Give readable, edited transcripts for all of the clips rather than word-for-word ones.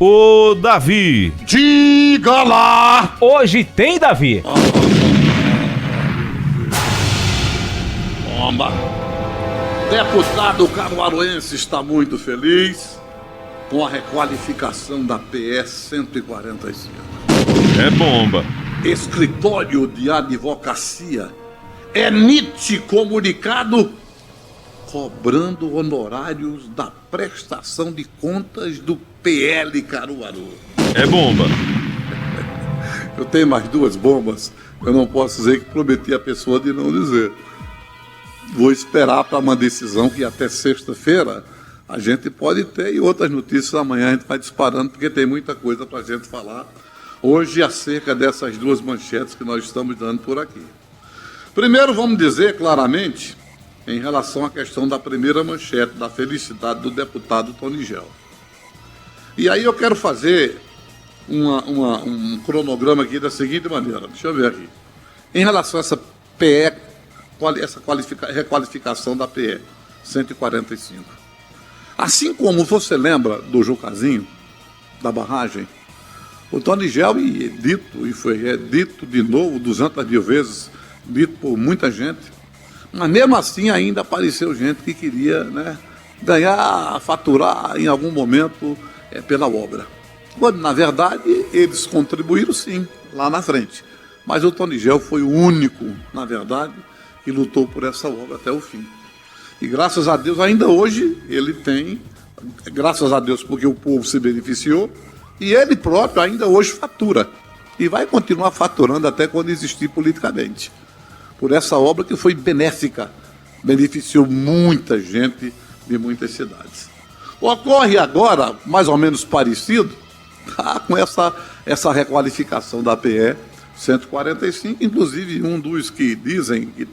Ô, Davi. Diga lá! Hoje tem, Davi? Bomba! Deputado caruaruense está muito feliz com a requalificação da PE 145. É bomba. Escritório de Advocacia emite comunicado cobrando honorários da prestação de contas do PL Caruaru. É bomba. Eu tenho mais duas bombas, eu não posso dizer que prometi a pessoa de não dizer. Vou esperar para uma decisão que até sexta-feira a gente pode ter, e outras notícias amanhã a gente vai disparando, porque tem muita coisa para a gente falar hoje acerca dessas duas manchetes que nós estamos dando por aqui. Primeiro, vamos dizer claramente, em relação à questão da primeira manchete, da felicidade do deputado Tony Gel. E aí eu quero fazer um cronograma aqui da seguinte maneira, deixa eu ver aqui. Em relação a essa PE, essa requalificação da PE 145. Assim como você lembra do Jucazinho, da barragem, o Tony Gel é dito, e foi dito de novo 200 mil vezes, dito por muita gente, mas mesmo assim ainda apareceu gente que queria, né, ganhar, faturar em algum momento pela obra. Quando, na verdade, eles contribuíram sim, lá na frente. Mas o Tony Gel foi o único, na verdade, que lutou por essa obra até o fim. E graças a Deus, ainda hoje, ele tem, graças a Deus porque o povo se beneficiou, e ele próprio ainda hoje fatura. E vai continuar faturando até quando existir politicamente. Por essa obra que foi benéfica, beneficiou muita gente de muitas cidades. Ocorre agora, mais ou menos parecido, com essa requalificação da PE 145, inclusive um dos que dizem que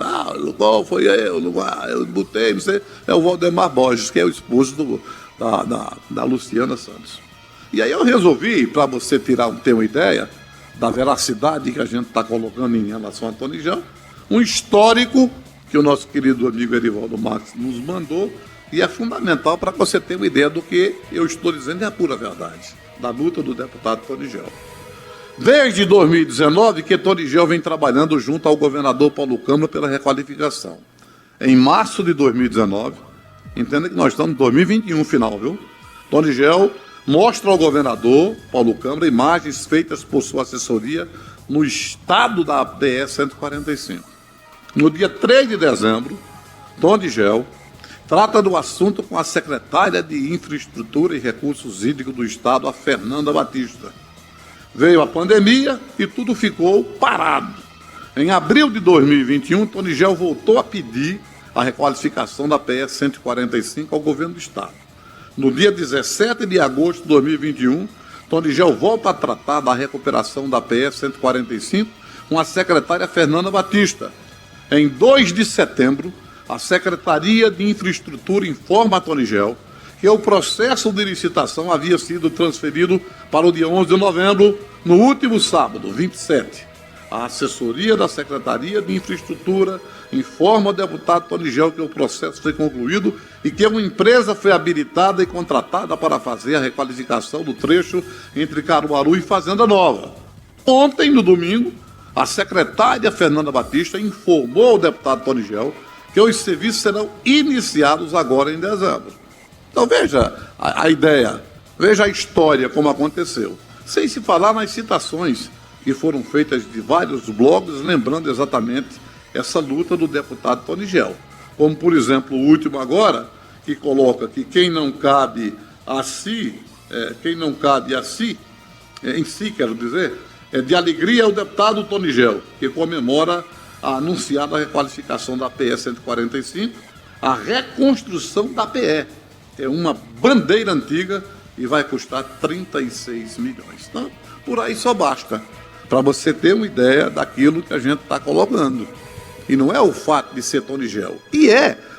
qual foi eu botei, não sei, é o Valdemar Borges, que é o esposo da Luciana Santos. E aí eu resolvi, para você ter uma ideia da veracidade que a gente está colocando em relação a Tony Gel, um histórico que o nosso querido amigo Erivaldo Marques nos mandou, e é fundamental para você ter uma ideia do que eu estou dizendo, é a pura verdade, da luta do deputado Tony Gel. Desde 2019 que Tony Gel vem trabalhando junto ao governador Paulo Câmara pela requalificação. Em março de 2019, entenda que nós estamos em 2021 final, viu? Tony Gel mostra ao governador Paulo Câmara imagens feitas por sua assessoria no estado da PE 145. No dia 3 de dezembro, Tony Gel trata do assunto com a secretária de Infraestrutura e Recursos Hídricos do Estado, a Fernanda Batista. Veio a pandemia e tudo ficou parado. Em abril de 2021, Tony Gel voltou a pedir a requalificação da PE 145 ao governo do Estado. No dia 17 de agosto de 2021, Tony Gel volta a tratar da recuperação da PE 145 com a secretária Fernanda Batista. Em 2 de setembro, a Secretaria de Infraestrutura informa a Tony Gel que o processo de licitação havia sido transferido para o dia 11 de novembro, no último sábado, 27. A assessoria da Secretaria de Infraestrutura informa ao deputado Tony Gel que o processo foi concluído e que uma empresa foi habilitada e contratada para fazer a requalificação do trecho entre Caruaru e Fazenda Nova. Ontem, no domingo, a secretária Fernanda Batista informou ao deputado Tony Gel que os serviços serão iniciados agora em dezembro. Então veja a ideia, veja a história como aconteceu. Sem se falar nas citações que foram feitas de vários blogs, lembrando exatamente essa luta do deputado Tony Gel. Como, por exemplo, o último agora, que coloca que quem não cabe a si, em si, quero dizer, de alegria é o deputado Tony Gel, que comemora a anunciada requalificação da PE 145, a reconstrução da PE. É uma bandeira antiga e vai custar 36 milhões. Então, por aí só basta, para você ter uma ideia daquilo que a gente está colocando. E não é o fato de ser Tony Gel. E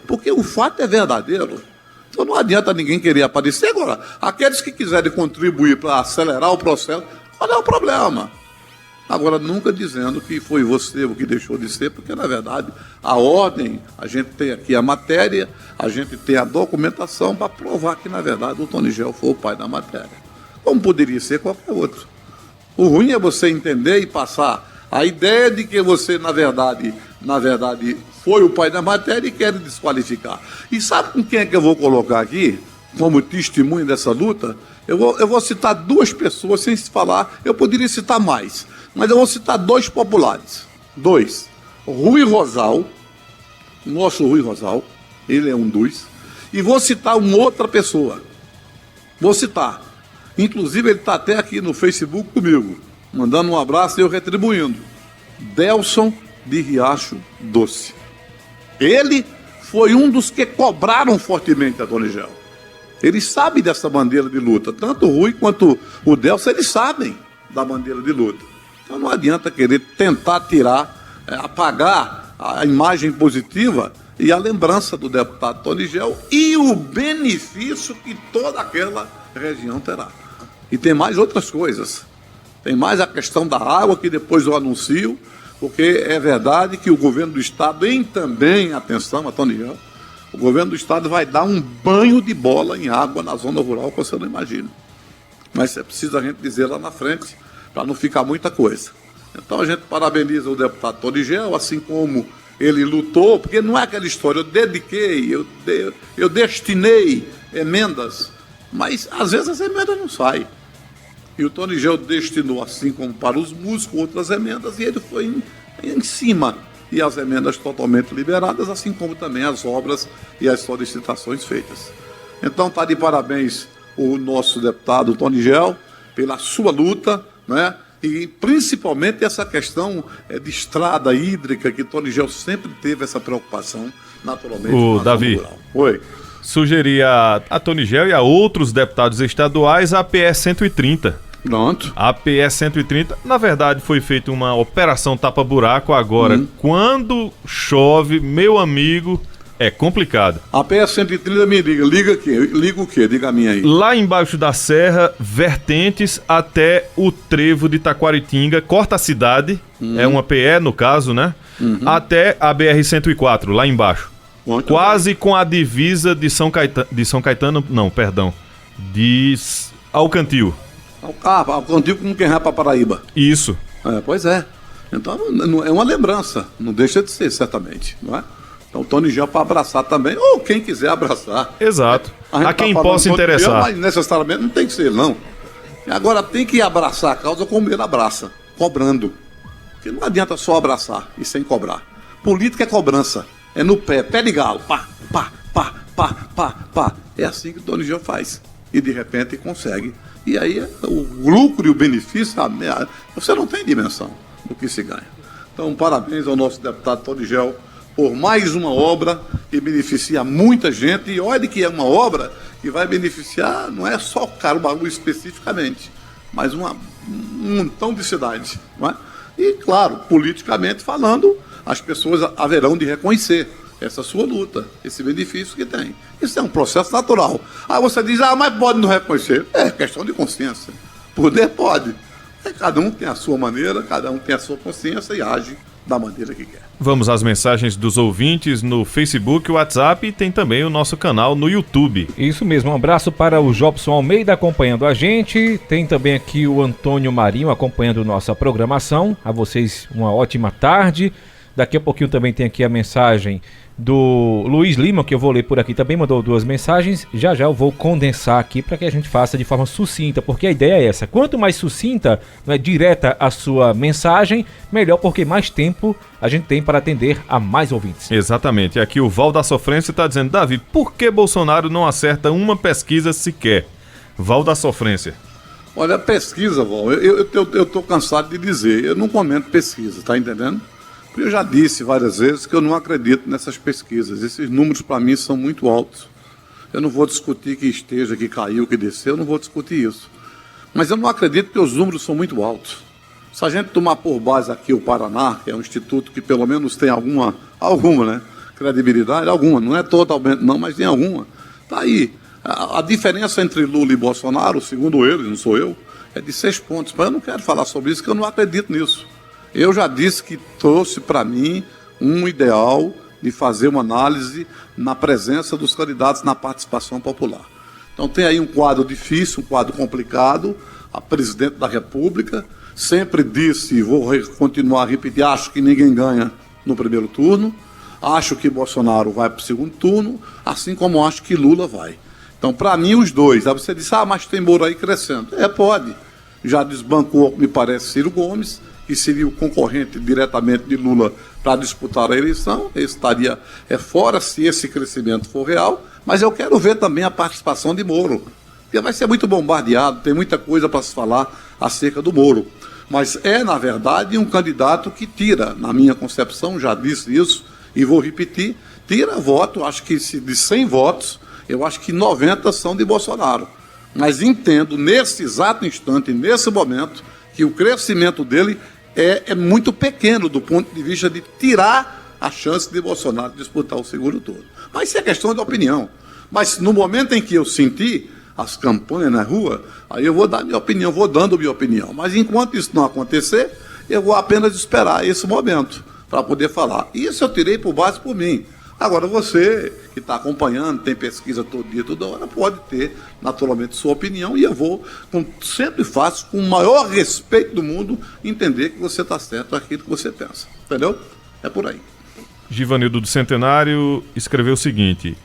porque o fato é verdadeiro. Então não adianta ninguém querer aparecer. Agora, aqueles que quiserem contribuir para acelerar o processo, qual é o problema? Agora, nunca dizendo que foi você o que deixou de ser, porque, na verdade, a ordem, a gente tem aqui a matéria, a gente tem a documentação para provar que, na verdade, o Tony Gel foi o pai da matéria. como poderia ser qualquer outro. O ruim é você entender e passar a ideia de que você, na verdade, foi o pai da matéria e quer desqualificar. E sabe com quem é que eu vou colocar aqui, como testemunho dessa luta? Eu vou citar duas pessoas, sem se falar, eu poderia citar mais, mas eu vou citar dois populares. Dois. Rui Rosal, nosso Rui Rosal, ele é um dos, e vou citar uma outra pessoa. Vou citar. Inclusive, ele está até aqui no Facebook comigo, mandando um abraço e eu retribuindo. Delson de Riacho Doce. Ele foi um dos que cobraram fortemente a Tonigel. Ele sabe dessa bandeira de luta. Tanto o Rui quanto o Delson, eles sabem da bandeira de luta. Então não adianta querer tentar tirar, apagar a imagem positiva e a lembrança do deputado Tonigel e o benefício que toda aquela região terá. E tem mais outras coisas. Tem mais a questão da água, que depois eu anuncio, porque é verdade que o governo do estado, em também, atenção, a Tonigel, o governo do estado vai dar um banho de bola em água na zona rural que você não imagina. Mas é preciso a gente dizer lá na frente, para não ficar muita coisa. Então a gente parabeniza o deputado Tonigel, assim como ele lutou, porque não é aquela história, eu dediquei, eu destinei emendas, mas às vezes as emendas não saem. E o Tonigel destinou, assim como para os músicos, outras emendas, e ele foi em cima. E as emendas totalmente liberadas, assim como também as obras e as solicitações feitas. Então está de parabéns o nosso deputado Tonigel pela sua luta, né? E principalmente essa questão de estrada hídrica, que Tonigel sempre teve essa preocupação, naturalmente. O Davi, oi. Sugerir a Tonigel e a outros deputados estaduais a PS 130. Pronto. A PS 130, na verdade, foi feita uma operação tapa-buraco agora. Quando chove, meu amigo, é complicado. A PS 130 me liga aqui. Liga o quê? Diga a minha aí. Lá embaixo da serra, vertentes até o trevo de Taquaritinga, corta a cidade, é uma PE no caso, né? Até a BR-104, lá embaixo. Muito quase bem. Com a divisa de São Caetano, não, perdão, de Alcantil. Alcantil como quem vai para Paraíba. Isso. Pois é. Então é uma lembrança, não deixa de ser, certamente, não é? Então o Tonigel para abraçar também, ou quem quiser abraçar. Exato. A quem tá possa interessar. Mas necessariamente não tem que ser ele, não. Agora tem que abraçar a causa como ele abraça, cobrando. Porque não adianta só abraçar e sem cobrar. Política é cobrança. É no pé de galo. Pá, pá, pá, pá, pá, pá. É assim que o Tonigel faz. E de repente consegue. E aí o lucro e o benefício, você não tem dimensão do que se ganha. Então, parabéns ao nosso deputado Tonigel por mais uma obra que beneficia muita gente. E olha que é uma obra que vai beneficiar, não é só Caruaru especificamente, mas um montão de cidades. Não é? E, claro, politicamente falando, as pessoas haverão de reconhecer essa sua luta, esse benefício que tem. Isso é um processo natural. Aí você diz, mas pode não reconhecer. É questão de consciência. Poder pode. Cada um tem a sua maneira, cada um tem a sua consciência e age da maneira que quer. Vamos às mensagens dos ouvintes no Facebook, WhatsApp e tem também o nosso canal no YouTube. Isso mesmo, um abraço para o Jobson Almeida acompanhando a gente. Tem também aqui o Antônio Marinho acompanhando nossa programação. A vocês uma ótima tarde. Daqui a pouquinho também tem aqui a mensagem do Luiz Lima, que eu vou ler por aqui, também mandou 2 mensagens. Já eu vou condensar aqui para que a gente faça de forma sucinta, porque a ideia é essa. Quanto mais sucinta, direta a sua mensagem, melhor, porque mais tempo a gente tem para atender a mais ouvintes. Exatamente. Aqui o Val da Sofrência está dizendo, Davi, por que Bolsonaro não acerta uma pesquisa sequer? Val da Sofrência. Olha, pesquisa, Val, eu estou cansado de dizer, eu não comento pesquisa, tá entendendo? Eu já disse várias vezes que eu não acredito nessas pesquisas. Esses números, para mim, são muito altos. Eu não vou discutir que esteja, que caiu, que desceu, eu não vou discutir isso. Mas eu não acredito que os números são muito altos. Se a gente tomar por base aqui o Paraná, que é um instituto que pelo menos tem alguma, né, credibilidade, alguma, não é totalmente não, mas tem alguma. Está aí. A diferença entre Lula e Bolsonaro, segundo eles, não sou eu, é de 6 pontos. Mas eu não quero falar sobre isso, porque eu não acredito nisso. Eu já disse que trouxe para mim um ideal de fazer uma análise na presença dos candidatos na participação popular. Então tem aí um quadro difícil, um quadro complicado. A presidente da República sempre disse, e vou continuar a repetir, acho que ninguém ganha no primeiro turno, acho que Bolsonaro vai para o segundo turno, assim como acho que Lula vai. Então, para mim, os dois. Aí você disse, mas tem Moro aí crescendo. Pode. Já desbancou, me parece, Ciro Gomes, que seria o concorrente diretamente de Lula para disputar a eleição. Ele estaria fora se esse crescimento for real, mas eu quero ver também a participação de Moro, porque vai ser muito bombardeado, tem muita coisa para se falar acerca do Moro. Mas na verdade, um candidato que tira, na minha concepção, já disse isso e vou repetir, tira voto, acho que de 100 votos, eu acho que 90 são de Bolsonaro. Mas entendo, nesse exato instante, nesse momento, que o crescimento dele é muito pequeno do ponto de vista de tirar a chance de Bolsonaro disputar o segundo turno. Mas isso é questão de opinião. Mas no momento em que eu senti as campanhas na rua, aí eu vou dar minha opinião, vou dando minha opinião. Mas enquanto isso não acontecer, eu vou apenas esperar esse momento para poder falar. Isso eu tirei por base por mim. Agora você que está acompanhando, tem pesquisa todo dia, toda hora, pode ter naturalmente sua opinião e eu vou, sempre faço, com o maior respeito do mundo, entender que você está certo naquilo que você pensa. Entendeu? É por aí. Givanildo do Centenário escreveu o seguinte,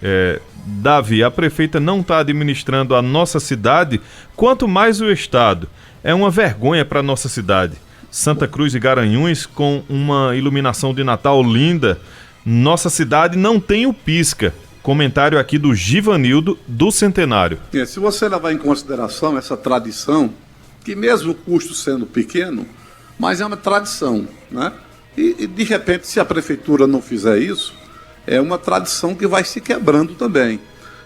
Davi, a prefeita não está administrando a nossa cidade, quanto mais o Estado. É uma vergonha para a nossa cidade. Santa Cruz e Garanhuns com uma iluminação de Natal linda. Nossa cidade não tem o pisca. Comentário aqui do Givanildo do Centenário. Se você levar em consideração essa tradição, que mesmo o custo sendo pequeno, mas é uma tradição, né? E de repente, se a prefeitura não fizer isso, é uma tradição que vai se quebrando também.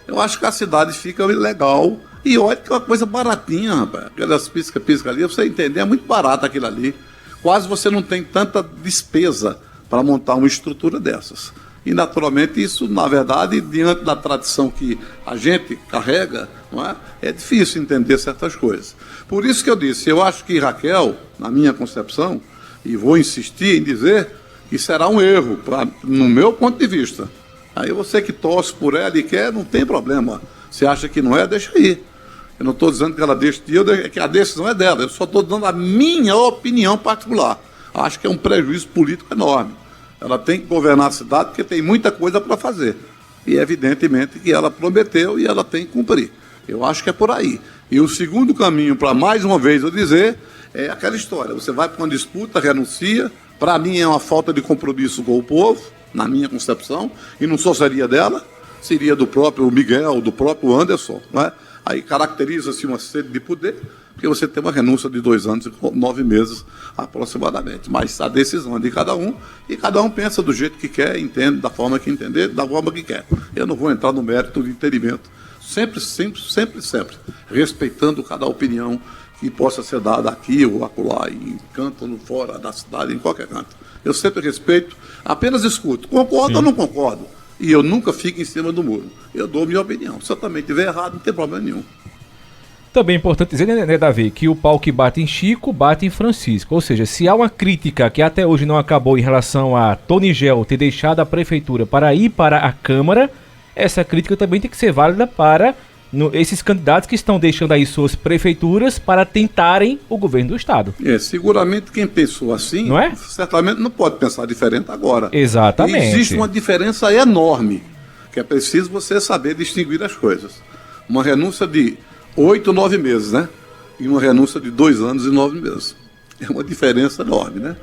Eu acho que a cidade fica legal. E olha que é uma coisa baratinha, rapaz. Aquelas pisca-pisca ali, você entender, é muito barato aquilo ali. Quase você não tem tanta despesa para montar uma estrutura dessas. E, naturalmente, isso, na verdade, diante da tradição que a gente carrega, não é? É difícil entender certas coisas. Por isso que eu disse, eu acho que Raquel, na minha concepção, e vou insistir em dizer que será um erro, no meu ponto de vista. Aí você que torce por ela e quer, não tem problema. Você acha que não é, deixa aí. Eu não estou dizendo que ela deixe de ir, que a decisão é dela. Eu só estou dando a minha opinião particular. Acho que é um prejuízo político enorme. Ela tem que governar a cidade porque tem muita coisa para fazer. E evidentemente que ela prometeu e ela tem que cumprir. Eu acho que é por aí. E o segundo caminho, para mais uma vez eu dizer, é aquela história. Você vai para uma disputa, renuncia. Para mim é uma falta de compromisso com o povo, na minha concepção, e não só seria dela, seria do próprio Miguel, do próprio Anderson, não é? Aí caracteriza-se uma sede de poder, porque você tem uma renúncia de 2 anos e 9 meses aproximadamente. Mas a decisão é de cada um, e cada um pensa do jeito que quer, entende da forma que entender, da forma que quer. Eu não vou entrar no mérito de entendimento, sempre, respeitando cada opinião que possa ser dada aqui ou acolá, em canto ou fora da cidade, em qualquer canto. Eu sempre respeito, apenas escuto. Concordo ou não concordo? E eu nunca fico em cima do muro. Eu dou minha opinião. Se eu também estiver errado, não tem problema nenhum. Também é importante dizer, né, Davi, que o pau que bate em Chico, bate em Francisco. Ou seja, se há uma crítica que até hoje não acabou em relação a Tony Gel ter deixado a prefeitura para ir para a Câmara, essa crítica também tem que ser válida para esses candidatos que estão deixando aí suas prefeituras para tentarem o governo do Estado. Seguramente quem pensou assim, não é? Certamente não pode pensar diferente agora. Exatamente. E existe uma diferença enorme, que é preciso você saber distinguir as coisas. Uma renúncia de 8, 9 meses, né? E uma renúncia de 2 anos e 9 meses. É uma diferença enorme, né?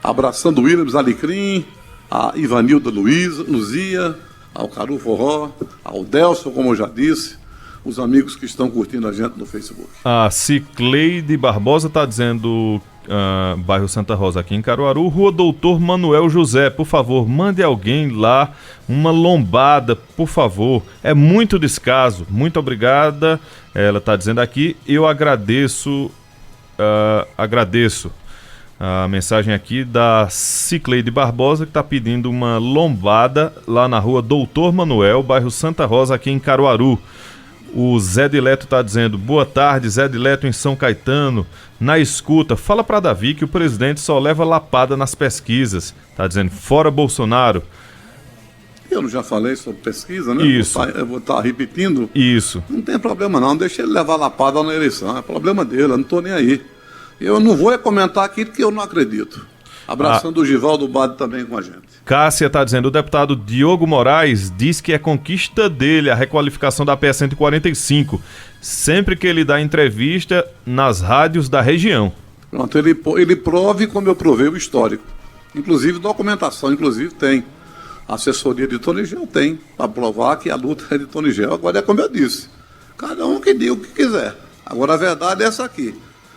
Abraçando o Williams Alecrim, a Ivanilda Luzia, ao Caru Forró, ao Delson, como eu já disse, os amigos que estão curtindo a gente no Facebook. A Cicleide Barbosa está dizendo, bairro Santa Rosa, aqui em Caruaru, Rua Doutor Manuel José, por favor, mande alguém lá, uma lombada, por favor, é muito descaso, muito obrigada, ela está dizendo aqui, eu agradeço a mensagem aqui da Cicleide Barbosa, que está pedindo uma lombada lá na Rua Doutor Manuel, bairro Santa Rosa, aqui em Caruaru. O Zé Dileto está dizendo, boa tarde, Zé Dileto em São Caetano, na escuta, fala para Davi que o presidente só leva lapada nas pesquisas, está dizendo, fora Bolsonaro. Eu não já falei sobre pesquisa, né? Isso. Eu vou estar repetindo. Isso. Não tem problema não, deixa ele levar lapada na eleição, é problema dele, eu não estou nem aí. Eu não vou comentar aquilo que eu não acredito. Abraçando o Givaldo Bade também com a gente. Cássia está dizendo, o deputado Diogo Moraes diz que é conquista dele a requalificação da PE 145, sempre que ele dá entrevista nas rádios da região. Pronto, ele prove como eu provei o histórico. Inclusive documentação, tem. A assessoria de Tonigel tem, para provar que a luta é de Tonigel. Agora é como eu disse, cada um que diga o que quiser. Agora a verdade é essa aqui.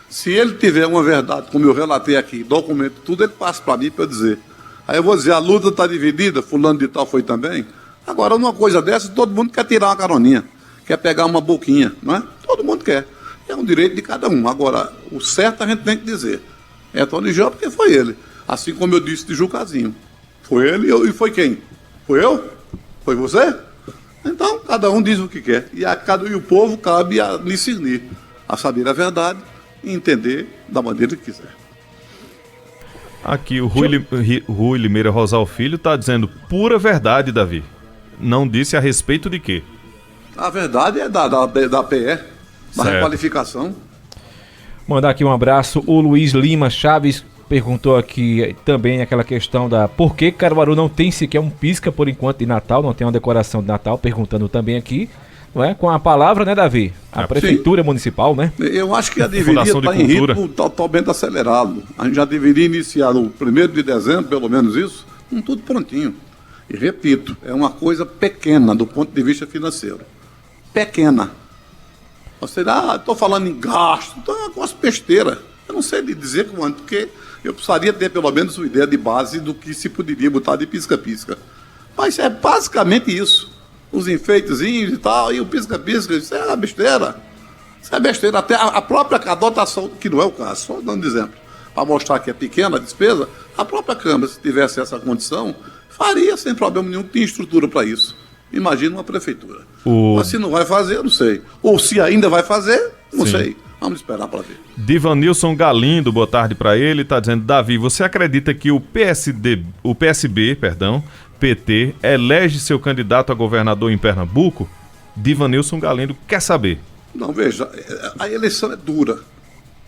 Se ele tiver uma verdade, como eu relatei aqui, documento tudo, ele passa para mim para eu dizer. Aí eu vou dizer, a luta está dividida, fulano de tal foi também. Agora, numa coisa dessa, todo mundo quer tirar uma caroninha, quer pegar uma boquinha, não é? Todo mundo quer. É um direito de cada um. Agora, o certo a gente tem que dizer. É Tonigel porque foi ele. Assim como eu disse de Jucazinho. Foi ele e foi quem? Foi eu? Foi você? Então, cada um diz o que quer. E o povo cabe a discernir, a saber a verdade e entender da maneira que quiser. Aqui o Rui Limeira Rosal Filho está dizendo pura verdade, Davi. Não disse a respeito de quê? A verdade é da PE, da requalificação. Mandar aqui um abraço. O Luiz Lima Chaves perguntou aqui também aquela questão da por que Caruaru não tem sequer um pisca por enquanto de Natal, não tem uma decoração de Natal, perguntando também aqui, não é? Com a palavra, né, Davi? A prefeitura municipal, né? Eu acho que já deveria estar em ritmo totalmente acelerado. A gente já deveria iniciar no 1º de dezembro, pelo menos isso, com tudo prontinho. E repito, é uma coisa pequena do ponto de vista financeiro. Pequena. Você estou falando em gasto, então é uma coisa besteira. Eu não sei lhe dizer quanto, porque eu precisaria ter pelo menos uma ideia de base do que se poderia botar de pisca-pisca. Mas é basicamente isso. Os enfeitezinhos e tal, e o pisca-pisca, isso é uma besteira. Isso é besteira. Até a própria dotação, que não é o caso, só dando exemplo, para mostrar que é pequena a despesa, a própria Câmara, se tivesse essa condição, faria sem problema nenhum, que tem estrutura para isso. Imagina uma prefeitura. Mas se não vai fazer, eu não sei. Ou se ainda vai fazer, não sei. Vamos esperar para ver. Divanilson Galindo, boa tarde para ele, está dizendo, Davi, você acredita que o PSB, PT, elege seu candidato a governador em Pernambuco? Divanilson Galindo quer saber. Não, veja, a eleição é dura.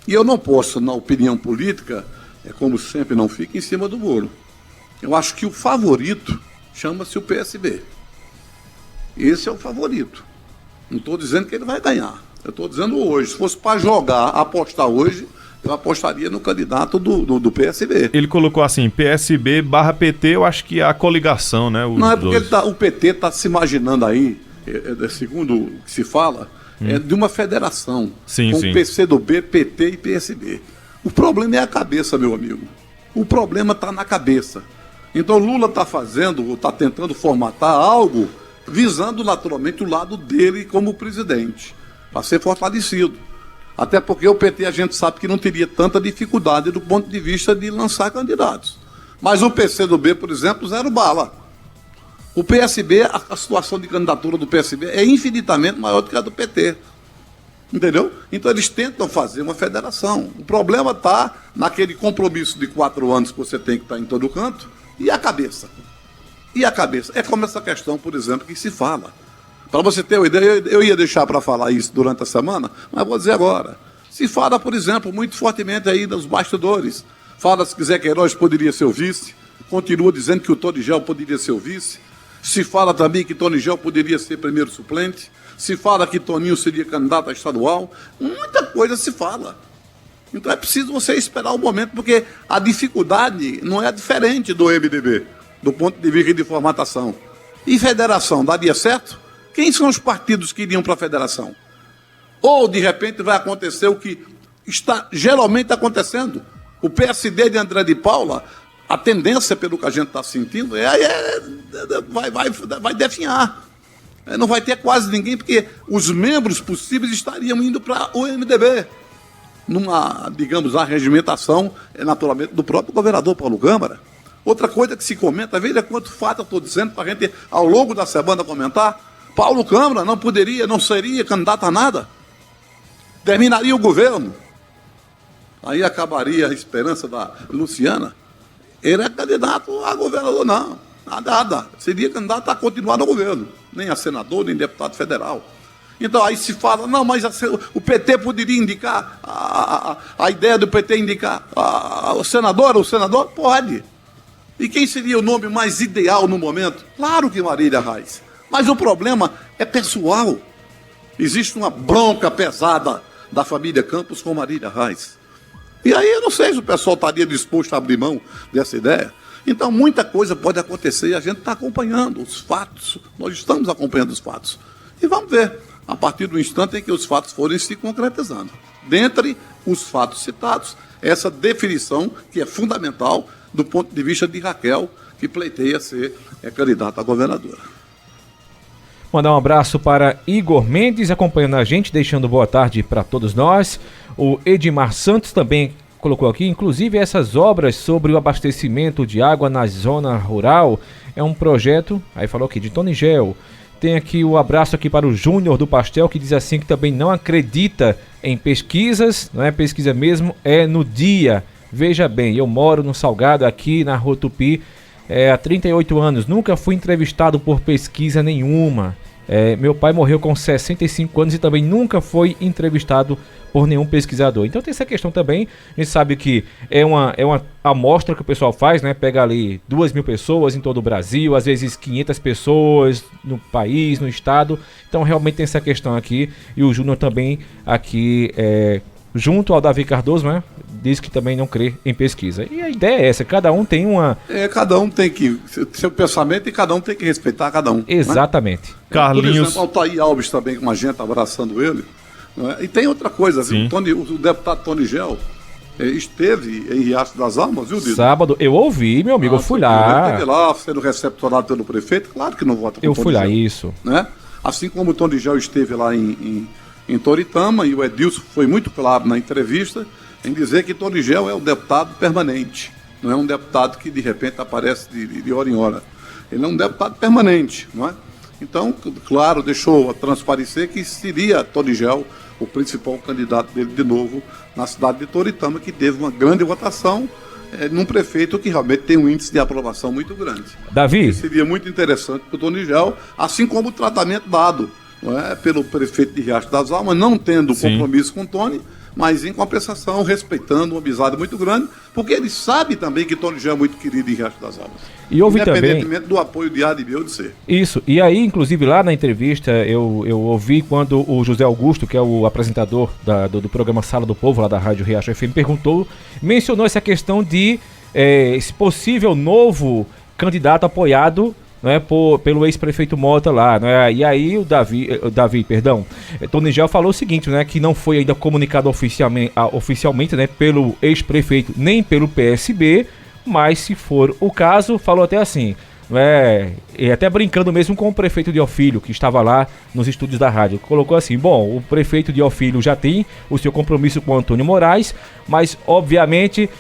E eu não posso, na opinião política, como sempre, não fica em cima do muro. Eu acho que o favorito chama-se o PSB. Esse é o favorito. Não estou dizendo que ele vai ganhar. Eu estou dizendo hoje. Se fosse para jogar, apostar hoje, eu apostaria no candidato do PSB. Ele colocou assim, PSB/PT, eu acho que é a coligação, né? Não, é porque o PT está se imaginando aí, segundo o que se fala, de uma federação. Sim, com sim. PCdoB, PT e PSB. O problema é a cabeça, meu amigo. O problema está na cabeça. Então Lula está tentando formatar algo visando naturalmente o lado dele como presidente, para ser fortalecido. Até porque o PT a gente sabe que não teria tanta dificuldade do ponto de vista de lançar candidatos. Mas o PCdoB, por exemplo, zero bala. O PSB, a situação de candidatura do PSB é infinitamente maior do que a do PT. Entendeu? Então eles tentam fazer uma federação. O problema está naquele compromisso de 4 anos que você tem que estar em todo canto e a cabeça. E a cabeça? É como essa questão, por exemplo, que se fala. Para você ter uma ideia, eu ia deixar para falar isso durante a semana, mas vou dizer agora. Se fala, por exemplo, muito fortemente aí nos bastidores. Fala-se que Zé Queiroz poderia ser o vice, continua dizendo que o Tonigel poderia ser o vice. Se fala também que Tonigel poderia ser primeiro suplente. Se fala que Toninho seria candidato a estadual. Muita coisa se fala. Então é preciso você esperar o momento, porque a dificuldade não é diferente do MDB, do ponto de vista de formatação. E federação, daria certo? Quem são os partidos que iriam para a federação? Ou, de repente, vai acontecer o que está geralmente acontecendo. O PSD de André de Paula, a tendência, pelo que a gente está sentindo, vai definhar. Não vai ter quase ninguém, porque os membros possíveis estariam indo para o MDB. Numa, digamos, arregimentação, naturalmente, do próprio governador Paulo Câmara. Outra coisa que se comenta, veja quanto fato eu estou dizendo para a gente, ao longo da semana, comentar. Paulo Câmara não seria candidato a nada. Terminaria o governo. Aí acabaria a esperança da Luciana. Ele é candidato a governador, não. Nada. Seria candidato a continuar no governo. Nem a senador, nem deputado federal. Então aí se fala, não, mas o PT poderia indicar, a ideia do PT indicar o senador? Pode. E quem seria o nome mais ideal no momento? Claro que Marília Reis. Mas o problema é pessoal. Existe uma bronca pesada da família Campos com Marília Reis. E aí eu não sei se o pessoal estaria disposto a abrir mão dessa ideia. Então muita coisa pode acontecer e a gente está acompanhando os fatos. Nós estamos acompanhando os fatos. E vamos ver, a partir do instante em que os fatos forem se concretizando. Dentre os fatos citados, essa definição que é fundamental do ponto de vista de Raquel, que pleiteia ser candidata a governadora. Mandar um abraço para Igor Mendes acompanhando a gente, deixando boa tarde para todos nós. O Edmar Santos também colocou aqui, inclusive essas obras sobre o abastecimento de água na zona rural é um projeto, aí falou aqui, de Tony Gel. Tem aqui o abraço aqui para o Júnior do Pastel, que diz assim que também não acredita em pesquisas, não é pesquisa mesmo, é no dia. Veja bem, eu moro no Salgado aqui na Rua Tupi há 38 anos, nunca fui entrevistado por pesquisa nenhuma. Meu pai morreu com 65 anos e também nunca foi entrevistado por nenhum pesquisador. Então tem essa questão também, a gente sabe que é uma amostra que o pessoal faz, né? Pega ali 2.000 pessoas em todo o Brasil, às vezes 500 pessoas no país, no estado. Então realmente tem essa questão aqui. E o Júnior também aqui, junto ao Davi Cardoso, né? Diz que também não crê em pesquisa. E a ideia é essa, cada um tem uma... cada um tem que... seu pensamento e cada um tem que respeitar cada um. Exatamente. Né? Carlinhos... Por exemplo, Altair Alves também com a gente abraçando ele. Né? E tem outra coisa, viu? O deputado Tony Gel esteve em Riacho das Almas, viu, Dito? Sábado, eu ouvi, meu amigo, eu fui lá. Ele esteve lá sendo recepcionado pelo prefeito, claro que não vota com o Tony Gel. Eu fui lá, isso. Né? Assim como o Tony Gel esteve lá em Toritama, e o Edilson foi muito claro na entrevista em dizer que Tony Gel é um deputado permanente, não é um deputado que de repente aparece de hora em hora. Ele é um deputado permanente, não é? Então, claro, deixou a transparecer que seria Tony Gel o principal candidato dele de novo na cidade de Toritama, que teve uma grande votação num prefeito que realmente tem um índice de aprovação muito grande. Davi? Que seria muito interessante para o Tony Gel, assim como o tratamento dado, não é, pelo prefeito de Riacho das Almas, não tendo compromisso com o Tony, mas em compensação respeitando uma amizade muito grande, porque ele sabe também que Tony Gel é muito querido em Riacho das Almas. E houve independentemente também do apoio de A e B ou de C. Isso, e aí inclusive lá na entrevista eu ouvi quando o José Augusto, que é o apresentador do programa Sala do Povo, lá da Rádio Riacho FM, mencionou essa questão de esse possível novo candidato apoiado, não é, pelo ex-prefeito Mota lá, não é? E aí o Davi, Tony Gel falou o seguinte, né, que não foi ainda comunicado oficialmente, né, pelo ex-prefeito nem pelo PSB, mas se for o caso, falou até assim, e até brincando mesmo com o prefeito de Ofílio, que estava lá nos estúdios da rádio, colocou assim, bom, o prefeito de Ofílio já tem o seu compromisso com o Antônio Moraes, mas obviamente,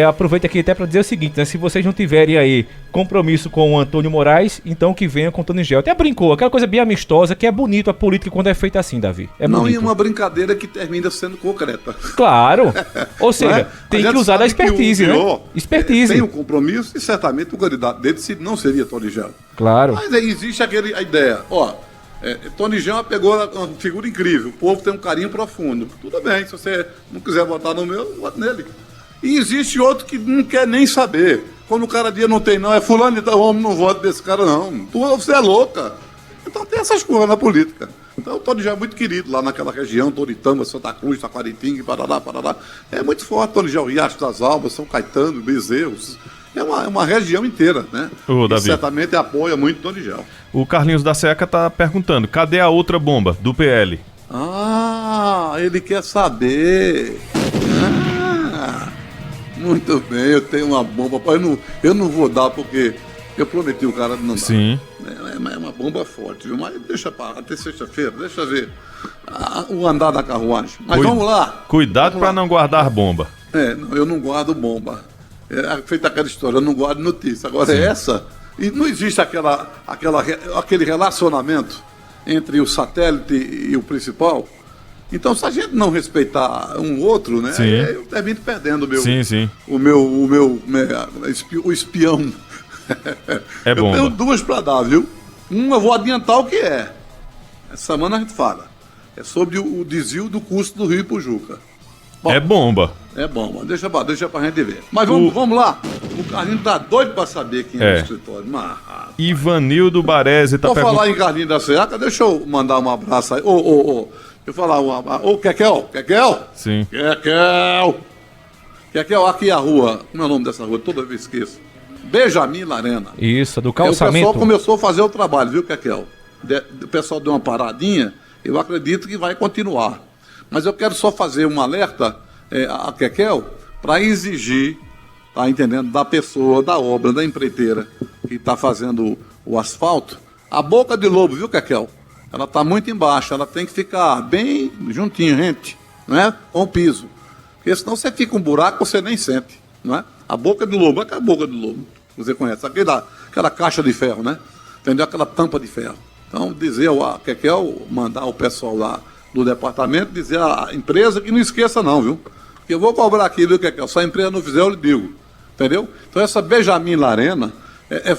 aproveita aqui até para dizer o seguinte, né, se vocês não tiverem aí compromisso com o Antônio Moraes, então que venha com o Tony Gel. Até brincou, aquela coisa bem amistosa, que é bonito a política quando é feita assim, Davi. Não, e uma brincadeira que termina sendo concreta. Claro, ou seja, tem que usar da expertise, né? Expertise. Tem um compromisso e certamente o candidato dele não seria Tony Gel. Claro. Mas aí existe a ideia, Tony Gel pegou uma figura incrível, o povo tem um carinho profundo. Tudo bem, se você não quiser votar no meu, vote nele. E existe outro que não quer nem saber. Quando o cara diz não tem não, é fulano, então homem, não voto desse cara não. Você é louca. Então tem essas coisas na política. Então o Tony Gel é muito querido lá naquela região, Toritama, Santa Cruz, Taquaritinga, Parará. É muito forte, Tony Gel, Riacho das Almas, São Caetano, Bezerros. É uma região inteira, né? Davi, certamente apoia muito Tony Gel. O Carlinhos da Seca tá perguntando, cadê a outra bomba do PL? Ele quer saber. Muito bem, eu tenho uma bomba. Eu não vou dar porque eu prometi o cara não dar. Sim. É uma bomba forte, viu? Mas deixa até sexta-feira, deixa ver o andar da carruagem. Mas vamos lá. Cuidado para não guardar bomba. Não, eu não guardo bomba. Feita aquela história, eu não guardo notícia. Agora essa, e não existe aquele relacionamento entre o satélite e o principal. Então, se a gente não respeitar um outro, né, eu termino perdendo o espião É Eu tenho bomba. duas para dar, viu? Uma eu vou adiantar o que é. Essa semana a gente fala. É sobre o desvio do custo do Rio Pujuca. Bom, É bomba. é bom, mas deixa pra gente ver. Mas vamos lá. O Carlinhos tá doido pra saber quem é o escritório. Mas, Ivanildo Baresi tá vou perguntando. falar em Carlinhos da Seaca, deixa eu mandar um abraço aí. Eu falar ô, Kekel. Sim. Kekel, aqui é a rua. Como é o nome dessa rua? Toda vez esqueço. Benjamin Larena. Isso, do O pessoal calçamento. começou a fazer o trabalho, viu, Kekel? O pessoal deu uma paradinha, eu acredito que vai continuar. Mas eu quero só fazer um alerta a Kekel para exigir, tá entendendo, da pessoa, da obra, da empreiteira que está fazendo o asfalto, a boca de lobo, viu, Kekel? Ela está muito embaixo, ela tem que ficar bem juntinho, gente, né? Com o piso. Porque senão você fica um buraco, você nem sente, não é? A boca de lobo, é a boca de lobo, você conhece, aquela caixa de ferro, né? Entendeu? Aquela tampa de ferro. Então, dizer a Kekel, mandar o pessoal lá do departamento, dizer à empresa que não esqueça não, viu? Porque eu vou cobrar aqui, viu, Kekel? Se a empresa não fizer, eu lhe digo. Entendeu? Então, essa Benjamin Larena,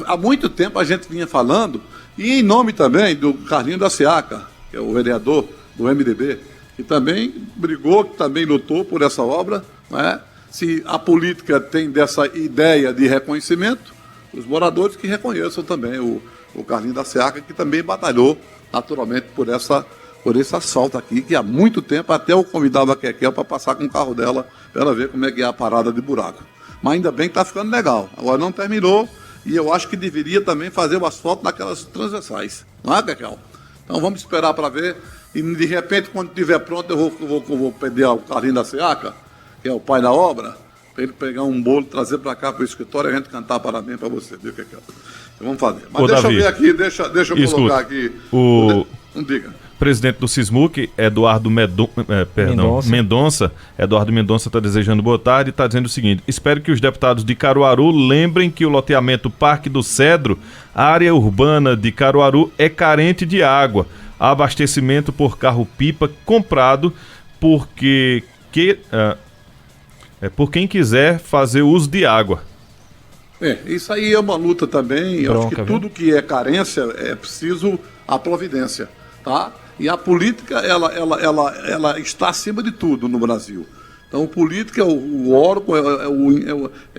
há muito tempo a gente vinha falando, e em nome também do Carlinhos da Seaca, que é o vereador do MDB, que também brigou, que também lutou por essa obra, né? Se a política tem dessa ideia de reconhecimento, os moradores que reconheçam também o Carlinhos da Seaca, que também batalhou naturalmente por esse asfalto aqui, que há muito tempo até eu convidava a Kekel para passar com o carro dela, para ela ver como é que é a parada de buraco. Mas ainda bem que está ficando legal. Agora não terminou e eu acho que deveria também fazer o asfalto naquelas transversais. Não é, Kekel? Então vamos esperar para ver e de repente, quando estiver pronto, eu vou pedir ao Carlinhos da Seaca, que é o pai da obra, para ele pegar um bolo, trazer para cá para o escritório e a gente cantar parabéns para você, viu, Kekel? Vamos fazer. Mas deixa Davi, eu ver aqui, deixa eu colocar aqui. Não diga. Presidente do Sismuc, Eduardo Mendonça. Eduardo Mendonça está desejando boa tarde e está dizendo o seguinte: espero que os deputados de Caruaru lembrem que o loteamento Parque do Cedro, área urbana de Caruaru, é carente de água. Há abastecimento por carro-pipa comprado por quem quiser fazer uso de água. Isso aí é uma luta também. Eu acho que tudo que é carência é preciso a providência, tá? E a política, ela está acima de tudo no Brasil. Então, a política é o órgão,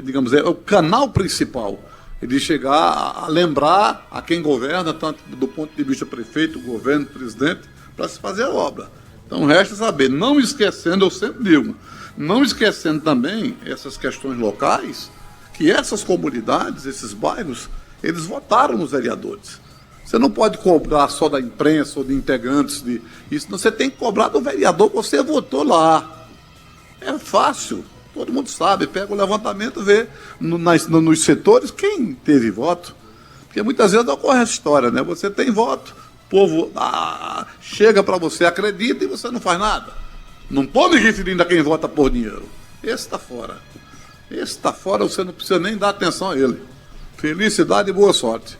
digamos, é o canal principal de chegar a lembrar a quem governa, tanto do ponto de vista prefeito, governo, presidente, para se fazer a obra. Então, resta saber, não esquecendo, eu sempre digo, não esquecendo também essas questões locais, que essas comunidades, esses bairros, eles votaram nos vereadores. Você não pode cobrar só da imprensa ou de integrantes de isso, não, você tem que cobrar do vereador que você votou lá. É fácil, todo mundo sabe, pega o levantamento, vê nos setores quem teve voto. Porque muitas vezes ocorre essa história, né? Você tem voto, o povo chega para você, acredita e você não faz nada. Não pode referindo a quem vota por dinheiro. Esse está fora. Esse está fora, você não precisa nem dar atenção a ele. Felicidade e boa sorte.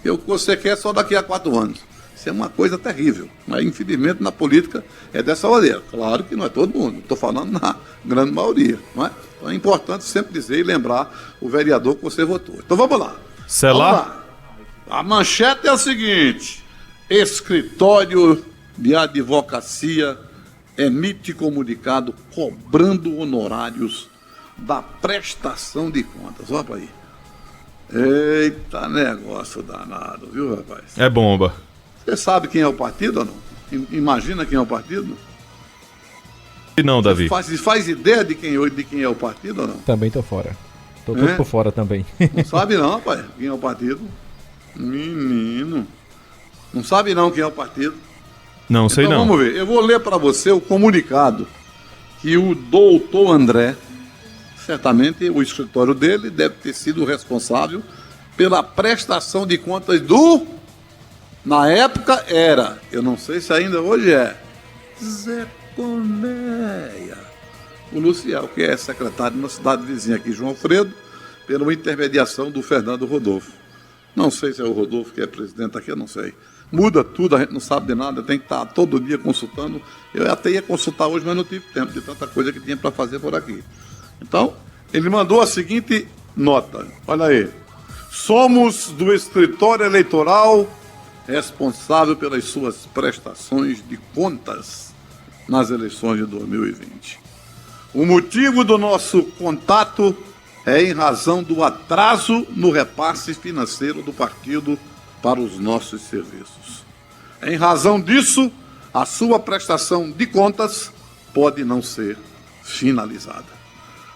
E o que você quer só daqui a 4 anos. Isso é uma coisa terrível. Mas, infelizmente, na política é dessa maneira. Claro que não é todo mundo. Estou falando na grande maioria. Não é? Então é importante sempre dizer e lembrar o vereador que você votou. Então vamos lá. Selar? Vamos lá. A manchete é a seguinte: escritório de advocacia emite comunicado cobrando honorários da prestação de contas. Olha para aí. Eita, negócio danado, viu, rapaz? É bomba. Você sabe quem é o partido ou não? Imagina quem é o partido? E não, Davi. Faz ideia de quem é o partido ou não? Também tô fora. Tô todo por fora também. Não sabe não, rapaz, quem é o partido? Menino. Não sabe não quem é o partido? Não, sei então, não. Vamos ver. Eu vou ler para você o comunicado que o doutor André, certamente o escritório dele deve ter sido responsável pela prestação de contas na época era, eu não sei se ainda hoje é, Zé Colmeia. O Luciel, que é secretário de uma cidade vizinha aqui, João Alfredo, pela intermediação do Fernando Rodolfo. Não sei se é o Rodolfo que é presidente aqui, eu não sei. Muda tudo, a gente não sabe de nada, tem que estar todo dia consultando. Eu até ia consultar hoje, mas não tive tempo de tanta coisa que tinha para fazer por aqui. Então, ele mandou a seguinte nota. Olha aí. Somos do escritório eleitoral responsável pelas suas prestações de contas nas eleições de 2020. O motivo do nosso contato é em razão do atraso no repasse financeiro do partido para os nossos serviços. Em razão disso, a sua prestação de contas pode não ser finalizada.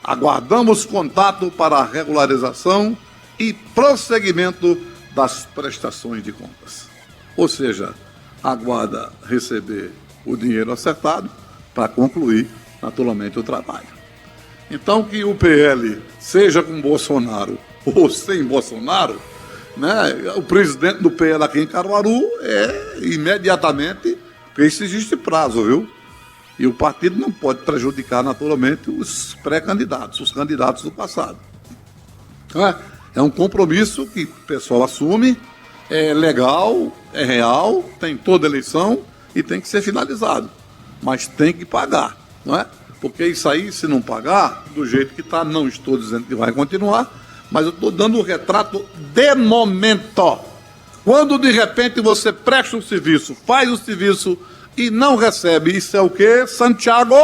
Aguardamos contato para a regularização e prosseguimento das prestações de contas. Ou seja, aguarda receber o dinheiro acertado para concluir, naturalmente, o trabalho. Então, que o PL, seja com Bolsonaro ou sem Bolsonaro, né, o presidente do PL aqui em Caruaru é imediatamente, porque isso existe prazo, viu? E o partido não pode prejudicar, naturalmente, os pré-candidatos, os candidatos do passado. É um compromisso que o pessoal assume, é legal, é real, tem toda eleição e tem que ser finalizado. Mas tem que pagar, não é? Porque isso aí, se não pagar, do jeito que está, não estou dizendo que vai continuar, mas eu estou dando o retrato de momento. Quando, de repente, você presta um serviço, faz o serviço e não recebe, isso é o quê, Santiago?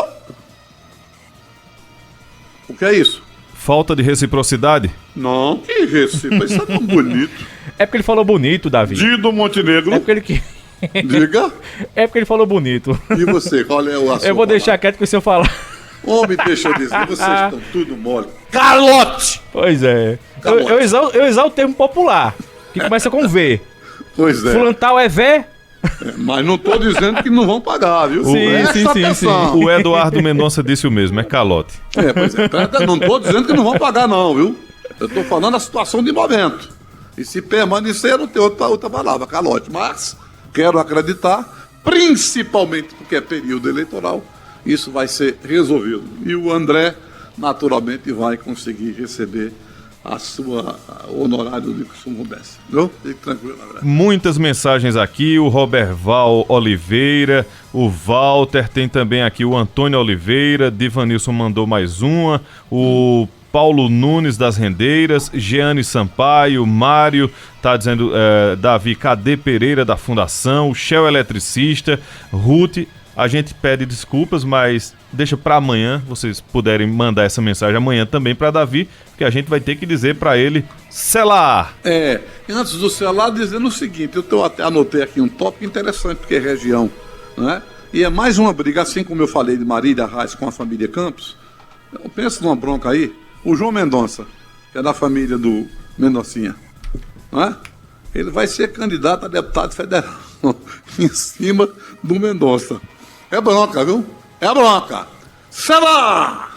O que é isso? Falta de reciprocidade? Não, que recíproco, isso é tão bonito. É porque ele falou bonito, Davi. Dido Montenegro. É porque ele... Diga. É porque ele falou bonito. E você, qual é o assunto? Eu vou deixar quieto que se eu falar. Homem, deixa eu dizer, vocês estão tudo mole. Calote! Pois é. Calote. Eu exalo o termo popular, que começa com V. Pois é. Fulantal é Vé? Mas não estou dizendo que não vão pagar, viu? Sim. Atenção. O Eduardo Mendonça disse o mesmo, é calote. Pois é. Não estou dizendo que não vão pagar, não, viu? Eu estou falando a situação de momento. E se permanecer, não tem outra palavra, calote. Mas quero acreditar, principalmente porque é período eleitoral, isso vai ser resolvido. E o André, naturalmente, vai conseguir receber a sua honorário de consumo dessa. Viu? Fique tranquilo, André. Muitas mensagens aqui, o Roberval Oliveira, o Walter, tem também aqui o Antônio Oliveira, Divanilson mandou mais uma, o Paulo Nunes das Rendeiras, Jeane Sampaio, Mário, tá dizendo, Davi, cadê Pereira da Fundação, o Shell Eletricista, Ruth. A gente pede desculpas, mas deixa para amanhã, vocês puderem mandar essa mensagem amanhã também para Davi, porque a gente vai ter que dizer para ele selar. Antes do selar, dizendo o seguinte, eu até anotei aqui um tópico interessante, porque é região, né? E é mais uma briga, assim como eu falei de Marília Reis com a família Campos. Eu penso numa bronca aí, o João Mendonça, que é da família do Mendoncinha, né? Ele vai ser candidato a deputado federal em cima do Mendonça. É bronca, viu? É bronca. Selar!